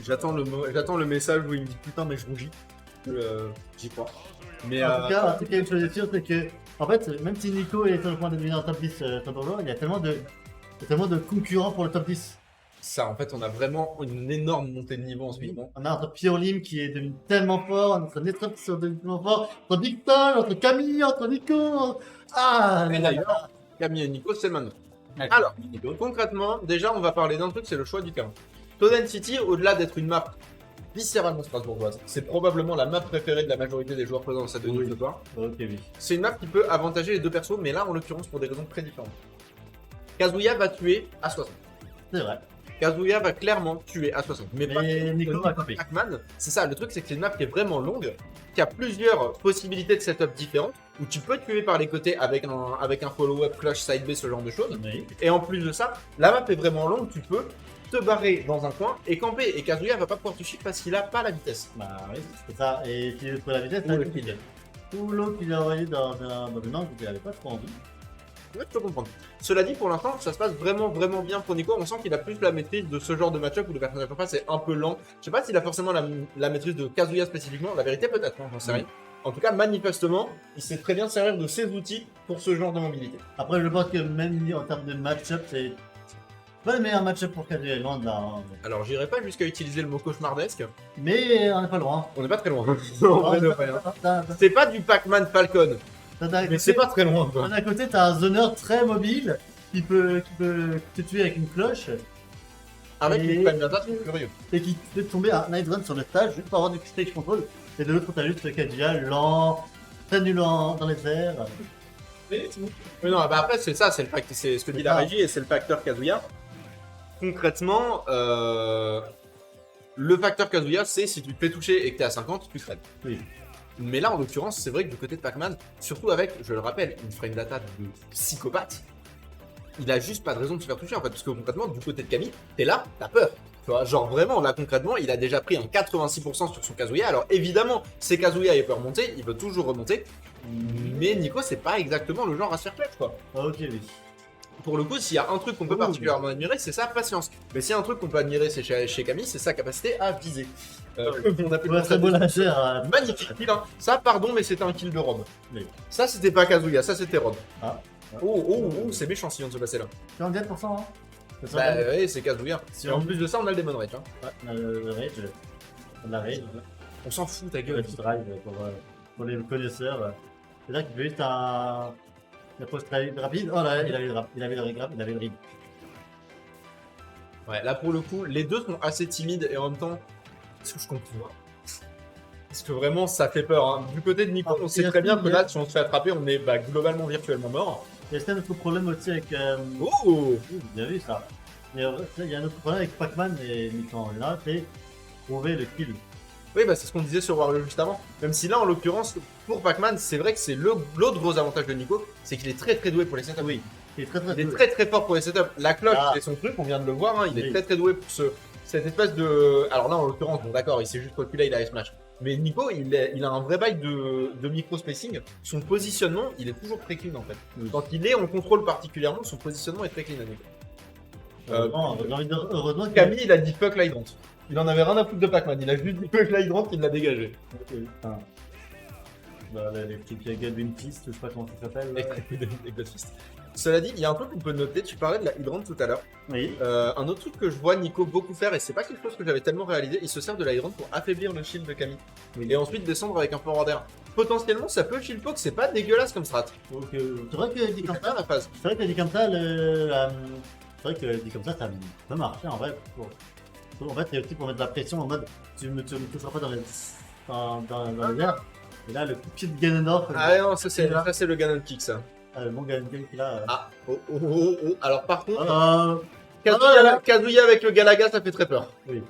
J'attends le message où il me dit putain mais je rougis. J'y crois. Mais En tout cas, une chose est sûre, c'est que, en fait, même si Nico est sur le point de devenir un top 10 top of il y a tellement de concurrents pour le top 10. ça en fait on a vraiment une énorme montée de niveau en ce moment. On a notre Piolim qui est devenu tellement fort, notre Netrop qui est devenu tellement fort, notre Victor, notre Camille, notre Nico. Ah, Et d'ailleurs, Camille et Nico c'est maintenant. Alors, concrètement, déjà on va parler d'un truc, c'est le choix du terrain. Toden City, au-delà d'être une map viscéralement strasbourgeoise, c'est probablement la map préférée de la majorité des joueurs présents dans cette tenue ce soir. Ok, oui. C'est une map qui peut avantager les deux persos, mais là en l'occurrence pour des raisons très différentes. Kazuya va tuer à 60. C'est vrai. Kazuya va clairement tuer à 60. Mais pas Nico va camper. Pac-Man, c'est ça, le truc c'est que c'est une map qui est vraiment longue, qui a plusieurs possibilités de setup différentes, où tu peux tuer par les côtés avec un follow-up, clutch, side B, ce genre de choses. Oui. Et en plus de ça, la map est vraiment longue, tu peux te barrer dans un coin et camper. Et Kazuya va pas pouvoir te suivre parce qu'il a pas la vitesse. Bah oui, c'est ça. Et si pour la vitesse, Ou le compliqué. Tout l'eau qu'il a envoyé dans une angle qu'il avait pas trop envie. Ouais, je peux comprendre. Cela dit, pour l'instant, ça se passe vraiment bien pour Nico. On sent qu'il a plus la maîtrise de ce genre de match-up où le personnage en face est un peu lent. Je sais pas s'il a forcément la maîtrise de Kazuya spécifiquement. La vérité, peut-être, hein, j'en sais rien. En tout cas, manifestement, il sait très bien servir de ses outils pour ce genre de mobilité. Après, je pense que même en termes de match-up, c'est pas le meilleur match-up pour Kazuya, loin de là. Hein. Alors, j'irai pas jusqu'à utiliser le mot cauchemardesque. Mais on n'est pas loin. On n'est pas très loin. En vrai de vrai, hein. D'un C'est pas du Pac-Man Falcon, mais c'est pas très loin. Quoi. D'un côté, t'as un zoneur très mobile qui peut te tuer avec une cloche Avec Et- les Pac-Man, c'est curieux. et qui fait tomber un Night Run sur le stage juste pour avoir du stage control. Et de l'autre, t'as juste Kazuya lent, très nul dans les airs. Mais non, bah après, c'est ça, c'est ce que dit la régie et c'est le facteur Kazuya. Concrètement, le facteur Kazuya, c'est si tu te fais toucher et que t'es à 50, tu crèves. Oui. Mais là, en l'occurrence, c'est vrai que du côté de Pac-Man, surtout avec, je le rappelle, une frame data de psychopathe, il a juste pas de raison de se faire toucher en fait. Parce que concrètement, du côté de Camille, t'es là, t'as peur. Tu vois, genre vraiment, là concrètement, il a déjà pris un 86% sur son Kazuya. Alors évidemment, c'est Kazuya, il peut remonter, il veut toujours remonter. Mais Nico, c'est pas exactement le genre à se faire clutch quoi. Ok, oui. Pour le coup, s'il y a un truc qu'on peut particulièrement admirer, c'est sa patience. Mais s'il y a un truc qu'on peut admirer c'est chez Camille, c'est sa capacité à viser. On a pu Ouais, très beau la chair. magnifique kill, hein. Ça, pardon, mais c'était un kill de Rob. Oui. Ça, c'était pas Kazuya, ça, c'était Rob. Ah. Oh, c'est méchant ce qui vient de se passer là. 47%, hein. C'est ça, Bah, ouais. ouais, c'est Kazuya. Si Et en on- plus de ça, on a le Demon Rage. Hein. Ouais, on a le rage. On a la rage. On s'en fout, ta Le gueule. drive pour les connaisseurs. C'est là qu'il fait juste un post rapide. Oh là, il avait le rap, il avait le grab, il avait le rib. Ouais, là pour le coup, les deux sont assez timides et en même temps, est-ce que je comprends parce que vraiment, ça fait peur. Hein. Du côté de Nico, Ah, on sait très bien que là, si on se fait attraper, on est globalement virtuellement mort. Il y a un autre problème aussi avec. Oh Vous avez vu ça. Il y a un autre problème avec Pac-Man et Nico là, c'est trouver le kill. Oui, bah c'est ce qu'on disait sur Wario juste avant. Même si là, en l'occurrence, pour Pac-Man, c'est vrai que c'est l'autre gros avantage de Nico, c'est qu'il est très doué pour les setups. Oui, il est très Il est très fort pour les setups. La cloche, c'est son truc, on vient de le voir, hein, il est Oui. très doué pour cette espèce de... Alors là, en l'occurrence, bon d'accord, il s'est juste reculé, il a S-Match. Mais Nico, il a un vrai bail de micro-spacing. Son positionnement, il est toujours très clean en fait. Oui. Quand il est en contrôle particulièrement, son positionnement est très clean à Nico. Heureusement que Camille, il a dit fuck l'hydrant. Il en avait rien à foutre de Pac-Man, il a juste dit fuck l'hydrant, il l'a dégagé. Enfin, bah, les petits Gadwin Fist, je sais pas comment ça s'appelle. là. Et Godfist. Cela dit, il y a un truc qu'on peut noter, tu parlais de la hydrant tout à l'heure. Oui. Un autre truc que je vois Nico beaucoup faire, et c'est pas quelque chose que j'avais tellement réalisé, il se sert de la hydrant pour affaiblir le shield de Camille. Oui. Et ensuite descendre avec un forward air. Potentiellement, ça peut shield poke, c'est pas dégueulasse comme strat. Donc, c'est vrai que dit Il comme fait bien ça, la phase. c'est vrai que dit comme ça, c'est vrai que dit comme ça peut marcher en vrai. En fait, c'est aussi pour mettre de la pression en mode tu me toucheras pas dans les airs. Et là, le coup de pied de Ganondorf. Ah non, ça c'est le Ganon Kick ça. Le bon Ganondorf qui là. Ah, oh. Alors par contre, Ah, Kazuya avec le Galaga, ça fait très peur. oui.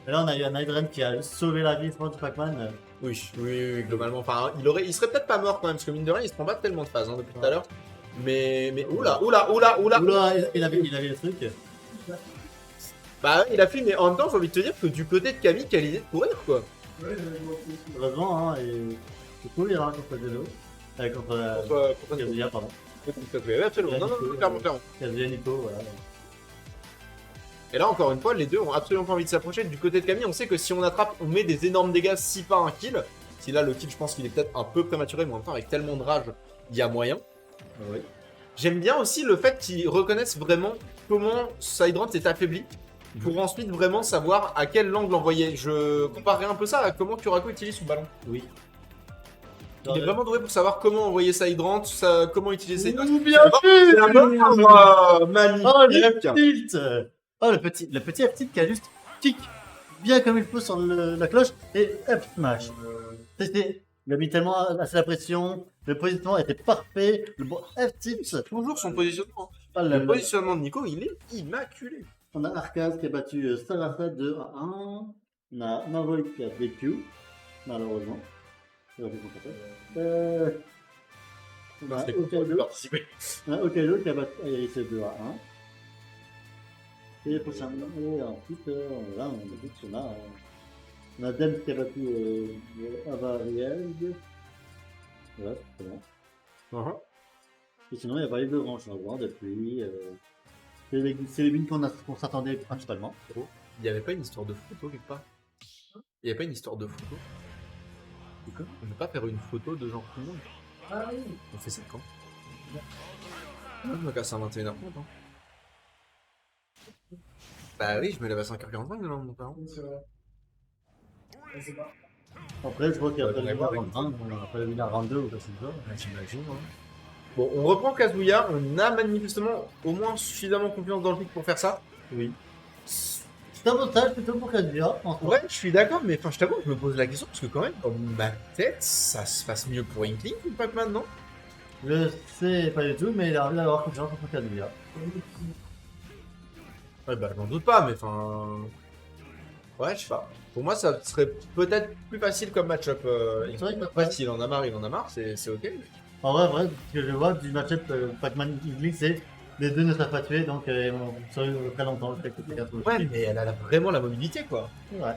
Et là, on a eu un Hydran qui a sauvé la vie, je pense, de Pac-Man. Oui, globalement. Enfin, il serait peut-être pas mort quand même, parce que mine de rien, il se prend pas tellement de phase hein, depuis tout à l'heure. Mais oula. Oula, il avait le truc. Bah, il a fui, mais en même temps, j'ai envie de te dire que du côté de Camille, quelle idée de courir quoi. Heureusement, hein, et c'est cool, il y aura contre Zeno. Contre Kazuya, pardon. Oui, absolument. Non, clairement. Kazuya Nico, voilà. Et là, encore une fois, les deux ont absolument pas envie de s'approcher. Du côté de Camille, on sait que si on attrape, on met des énormes dégâts, si pas un kill. Si là, le kill, je pense qu'il est peut-être un peu prématuré, mais en même temps, avec tellement de rage, il y a moyen. Oui. J'aime bien aussi le fait qu'ils reconnaissent vraiment comment Sidrant est affaibli, pour ensuite vraiment savoir à quel angle envoyer. Je comparerais un peu ça à comment Kurako utilise son ballon. Oui. Il est vraiment doué pour savoir comment envoyer Sidrant, comment utiliser Sidrant. Bien C'est vu. la bonne magnifique. Oh, le tilt. Oh, le petit F-tilt qui a juste kick bien comme il faut sur la cloche et F-smash. Il a mis tellement assez la pression, le positionnement était parfait, le bon F-tilt. Toujours son positionnement. Oh là Le là. positionnement de Nico, il est immaculé. On a Arcaz qui a battu Sarasa 2 à 1. On a Mavoi qui a DQ, malheureusement. On a Okaido qui a battu Iris 2 à 1. Et prochainement, et ensuite, là, on a Dem qui a battu Avariel. Voilà, c'est bon. Et sinon, il n'y a pas eu de grands changements depuis. C'est les wins qu'on s'attendait principalement. Il n'y avait pas une histoire de photo quelque part? Il n'y avait pas une histoire de photo? Quoi? On ne peut pas faire une photo de genre tout le monde? Ah oui. On fait ça quand? Je me casse à 21h30. Hein. Bah oui, je me lève à 5h45 le lendemain, mon parent. C'est vrai. Je sais pas. Après, je vois qu'il y a Ouais, pas de on winner est round 1, on a pas de winner round 2 ou quoi que ce soit. J'imagine. Hein. Bon, on reprend Kazuya. On a manifestement au moins suffisamment confiance dans le pic pour faire ça. Oui. C'est un montage plutôt pour Kazuya. Ouais, je suis d'accord, mais enfin, je t'avoue, je me pose la question parce que quand même, dans ma tête, ça se passe mieux pour Inkling ou Pac-Man, non? Je sais pas du tout, mais il a envie d'avoir confiance en Kazuya. Ouais, bah, j'en doute pas, mais enfin. Ouais, je sais pas. Pour moi, ça serait peut-être plus facile comme match-up. C'est vrai que Après, s'il en a marre, il en a marre, c'est ok. En vrai, ce que je vois du match-up Pac-Man Inkling, c'est les deux ne savent pas tuer, donc ils vont survivre très longtemps. Ouais, mais elle a vraiment la mobilité, quoi. Ouais.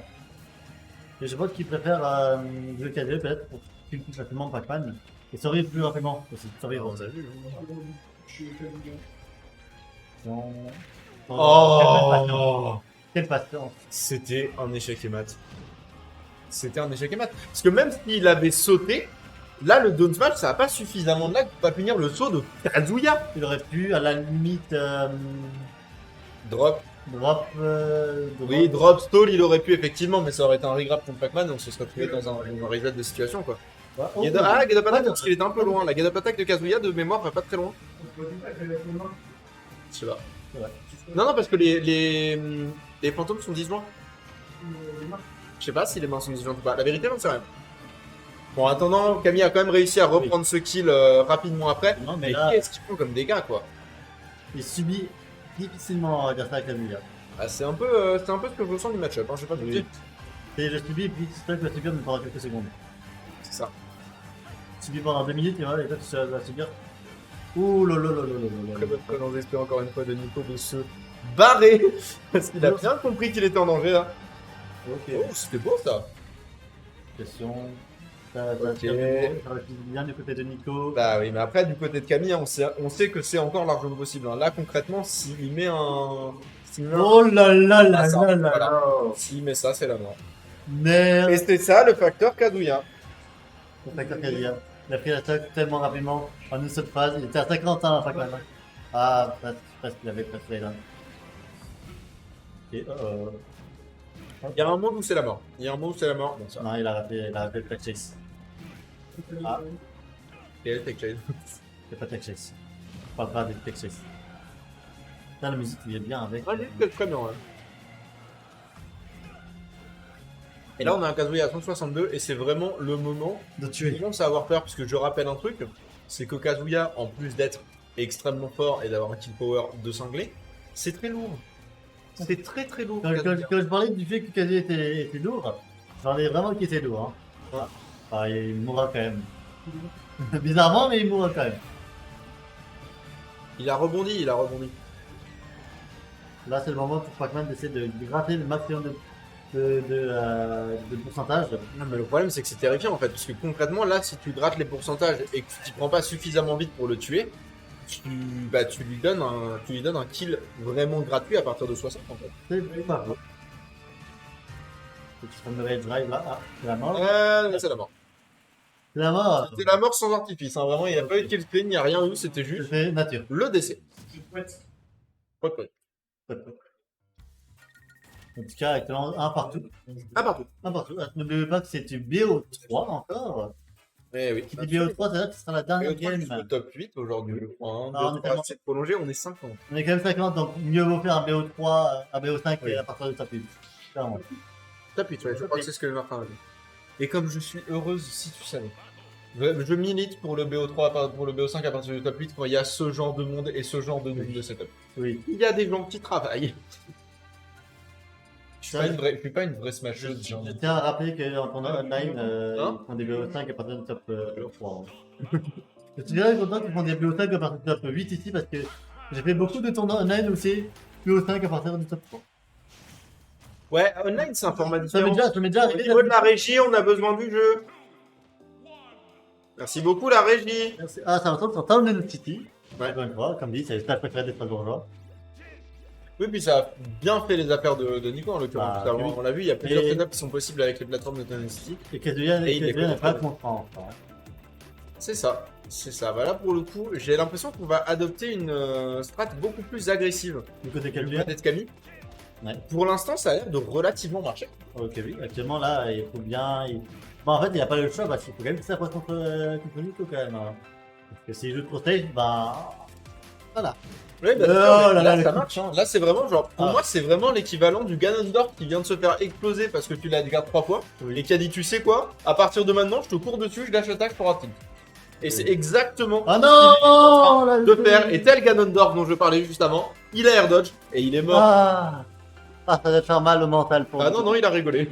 Et je pense qu'ils préfèrent jouer Kazuya peut-être pour qu'il touche rapidement Pac-Man et survivre plus rapidement aussi. Survivre. On a vu. Je suis très bien. Oh, Quelle patience. c'était un échec et mat. C'était un échec et mat. Parce que même s'il avait sauté, là, le down smash, ça n'a pas suffisamment de lag pour pas punir le saut de Kazuya. Il aurait pu, à la limite, Drop. drop. Oui, drop stall, il aurait pu effectivement, mais ça aurait été un regrab contre Pac-Man et on se serait retrouvé dans un reset de situation, quoi. Ouais, oh, Get up attack, parce qu'il était un peu loin. La get up attack de Kazuya, de mémoire, va pas très loin. On peut dire qu'avec les mains, Je sais pas. Ouais. Non, parce que les fantômes sont disjoints. les mains. Je sais pas si les mains sont disjointes ou pas. La vérité, j'en sais rien. Bon, en attendant, Camille a quand même réussi à reprendre ce kill rapidement après. Non, mais Mais là, qu'est-ce qu'il prend comme dégâts, quoi? il subit difficilement, on va dire ça, avec Kazuya. Ah, c'est un peu ce que je ressens du match-up, hein, je sais pas te Oui. dire. Et je subis, et puis c'est vrai que la subir mais pendant quelques secondes. C'est ça. Subis pendant 2 minutes, et voilà, et toi tu vas subir. Ouh là là là là là Très là bonne présence d'esprit encore une fois de Nico de se barrer. Parce qu'il a bien compris qu'il était en danger là. Ok. Oh, c'était beau ça. Question. Ok. Ça va bien du côté de Nico. Bah oui, mais après, du côté de Camille, on sait que c'est encore largement possible. Hein. Là, concrètement, s'il met un. Oh là là là Ah, ça, là là voilà. là. S'il met ça, c'est la mort. Merde. Et c'était ça le facteur Kazuya. Le facteur Kazuya. Il a pris l'attaque tellement rapidement en une seule phase. Il était à 50 ans, Pac-Man. Ah, presque, il avait presque là. Et Il y a un monde où c'est la mort. Il y a un monde où c'est la mort. Bon, ça. non, il a raté le tech chase. Ah. Et elle tech chase. C'est pas tech chase. On parle pas des tech chase. Là, la musique, il est bien avec. Ah, il est très bien, ouais. Et là, on a un Kazuya à 162 et c'est vraiment le moment de je tuer. commence à avoir peur parce que je rappelle un truc, c'est que Kazuya, en plus d'être extrêmement fort et d'avoir un kill power de cinglé, c'est très lourd. C'est très très lourd. Quand Kazuya. je parlais du fait que Kazuya était lourd, je parlais vraiment qu'il était lourd. Hein. Ah, il mourra quand même. Bizarrement, mais il mourra quand même. Il a rebondi, il a rebondi. Là, c'est le moment pour Pac-Man d'essayer de gratter le maximum de pourcentage. Non, mais le problème, c'est que c'est terrifiant en fait, parce que concrètement, là, si tu grattes les pourcentages et que tu t'y prends pas suffisamment vite pour le tuer, tu lui donnes un kill vraiment gratuit à partir de 60 en fait. C'est pas vrai. Tu prends le red drive là. Ah, c'est la mort. C'est la mort. C'est la mort. C'était la mort sans artifice, hein. Vraiment, il n'y a pas eu de kill screen, il n'y a rien eu, c'était juste C'est nature. le décès. C'est chouette. Ouais, ouais. En tout cas, actuellement, un partout. Ah, partout. Un partout. Ah, n'oubliez pas que c'est du BO3 encore. Eh oui. Qui dit BO3, c'est-à-dire que ce sera la dernière game. Le top 8 aujourd'hui, je crois. Hein. Ah, on est tellement- C'est prolongé, on est 50. On est quand même 50, donc mieux vaut faire un BO3, un BO5 Oui. à partir de top 8. Clairement. Top 8, ouais, je crois que c'est ce que Martin a dit. Et comme je suis heureuse si tu savais. Je milite pour le BO3, pour le BO5 à partir du top 8 quand il y a ce genre de monde et ce genre de nombre de setup. Oui. Il y a des gens qui travaillent. Je Ça, suis pas une vraie Je, smasheuse, genre. je tiens à rappeler qu'en tournoi online, Hein ils font des BO5 à partir du top 3. Je suis bien content qu'ils font des BO5 à partir du top 8 ici parce que j'ai fait beaucoup de tournois online où c'est BO5 à partir du top 3. Ouais, online c'est un format Ça m'est différent. déjà Au arrivé. niveau de la régie, on a besoin du jeu. Merci beaucoup la régie. Merci. Ah, ça ressemble sur Town City. Ouais. Encore une fois, comme dit, c'est le stade préféré des Strasbourgeois. Oui, puis ça a bien fait les affaires de Nico en l'occurrence. Bah, Parce oui. On l'a vu, il y a plusieurs Et- setups qui sont possibles avec les plateformes de Tenacity. Et Kazuya Et il les n'est connaît pas pas. content. C'est ça, c'est ça. Bah là pour le coup, j'ai l'impression qu'on va adopter une strat beaucoup plus agressive Du côté du Kazuya. côté de Camille. Ouais. Pour l'instant, ça a l'air de relativement marcher. Ok, oui. Actuellement, là, il faut bien. Bon, en fait, il n'y a pas le choix parce qu'il faut quand même que ça passe contre Nico quand même. Hein. Parce que s'il joue trop safe, bah. Voilà. Ouais, bah, Oh là là, ça le marche. Hein. Là, c'est vraiment genre, pour Ah. moi, c'est vraiment l'équivalent du Ganondorf qui vient de se faire exploser parce que tu l'as garde 3 fois Oui. et qui a dit, tu sais quoi, à partir de maintenant, je te cours dessus, je lâche l'attaque pour rapide. Et c'est exactement Ah ce qu'il est en train non de faire. Et tel Ganondorf dont je parlais juste avant, il a air dodge et il est mort. Ah, ça va te faire mal au mental pour Ah non, non, il a rigolé.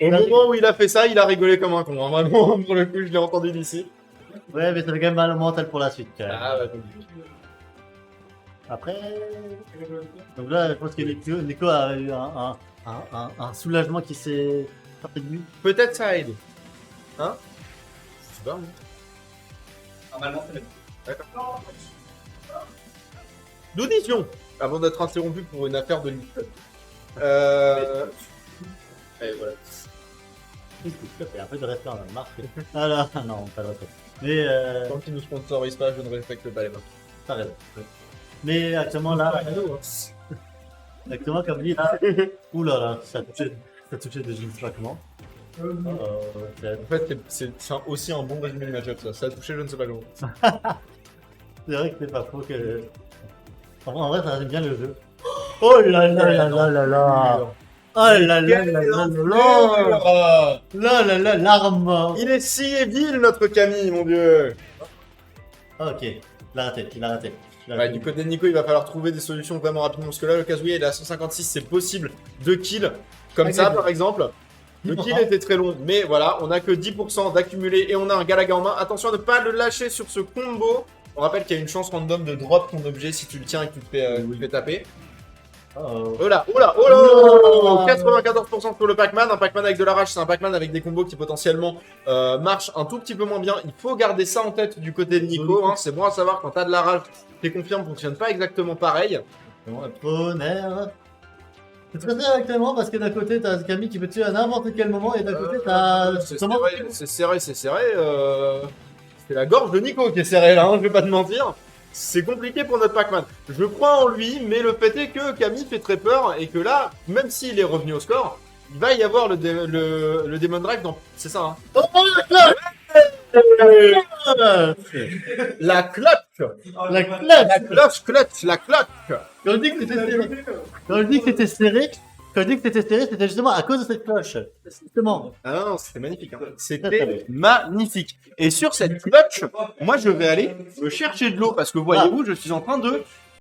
Au moment où il a fait ça, il a rigolé comme un con. Hein. Vraiment, pour le coup, je l'ai entendu d'ici. Ouais, mais ça fait quand même mal au mental pour la suite quand même. Ah ouais. Après. Donc là, je pense que Nico a eu un soulagement qui s'est sorti de lui. Peut-être ça aide. Hein Je sais pas. Hein. Normalement, c'est D'accord. Nous disions, avant d'être interrompu pour une affaire de Nico. Et voilà. Il y a un peu de respect en marque. Ah là, non, pas de respect. Mais Tant qu'ils nous sponsorisent pas, je ne respecte pas les mains. t'as raison. Mais actuellement là, actuellement comme dit là, oulala, ça a touché de je ne sais pas comment. c'est- En fait, c'est aussi un bon résumé du match-up, ça. Ça a touché, je ne sais pas comment. C'est vrai que c'est pas faux que. En vrai, ça résume bien le jeu. Oh là là là là là là! Oh là là là là là là! Là là là, l'arme! Il est si vil, notre Camille, mon dieu! Ah, ok, il a raté, il a raté. Il a Ouais, raté. du côté de Nico, il va falloir trouver des solutions vraiment rapidement. Parce que là, le Kazuya, il est à 156, c'est possible. 2 kills, comme Ok. ça, par exemple. Le 10%. kill était très long, mais voilà, on a que 10% d'accumulé et on a un Galaga en main. Attention à ne pas le lâcher sur ce combo. On rappelle qu'il y a une chance random de drop ton objet si tu le tiens et que tu te fais taper. Oh. Oh là, oh là, oh là, Oh là. 94% pour le Pac-Man. Un Pac-Man avec de la rage, c'est un Pac-Man avec des combos qui potentiellement marchent un tout petit peu moins bien. Il faut garder ça en tête du côté de Nico. Hein. C'est bon à savoir quand t'as de la rage, tes confirmes fonctionnent pas exactement pareil. Tonnerre. C'est très bien actuellement parce que d'un côté t'as Camille qui peut tuer à n'importe quel moment et d'un côté t'as. C'est serré, c'est serré, c'est serré. C'est la gorge de Nico qui est serrée là, hein, je vais pas te mentir. C'est compliqué pour notre Pac-Man. Je crois en lui, mais le fait est que Camille fait très peur et que là, même s'il est revenu au score, il va y avoir le Demon Drive dans. C'est ça, hein. Oh La cloche. La clutch. La cloche, clutch, la cloche. Quand je dis que c'était serré, quand je dis que c'était serré, quand je dis que c'était serré, c'était justement à cause de cette cloche. Justement. Ah non, c'était magnifique. Hein. Très, très C'était magnifique. Et sur cette clutch, moi je vais aller me chercher de l'eau parce que voyez-vous, je suis en train de